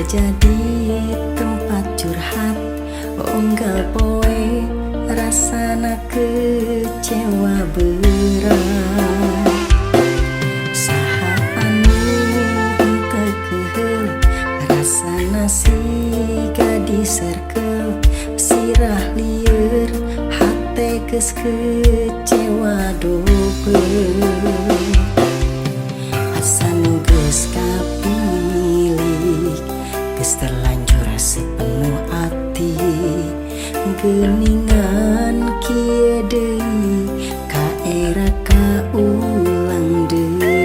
jadi tempat curhat, unggal poe rasana kecewa berat. Saha anu henteu keheul rasana siga diserkeul, sirah lieur hate geus kecewa double. Asa nu geus kapilih geus terlanjur sepenuh ati, geuningan kieu deui ka era kaulang deui.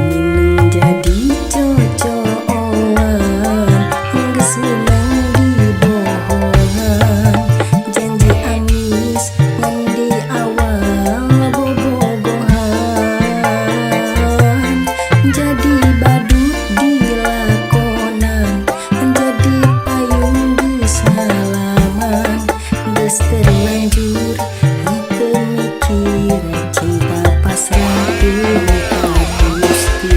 Mineng jadi cocoan geus menang di bohongan, janji amis ngan di awal bobogohan, jadi badut di lakonan, jadi payung geus ngalaman, geus terlanjur henteu mikir cinta pasrah deui ka Gusti.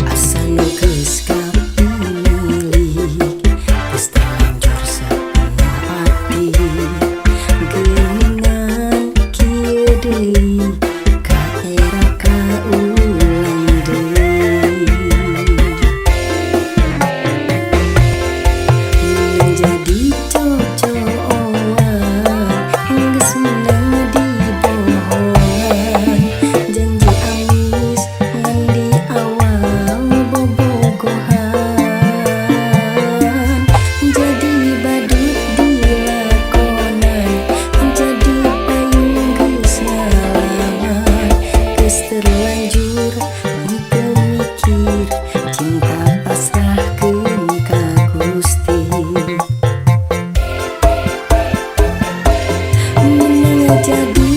Asa nu geus kapilih geus terlanjur sapenuh ati, geuningan kieu deui ka era kaulang deui. Mineng jadi cocoan geus menang di bohongan, janji amis ngan di awal bobogohan, jadi badut di lakonan, jadi payung geus ngalaman, geus terlanjur henteu mikir cinta pasrahkeun ka Gusti. Menang jadi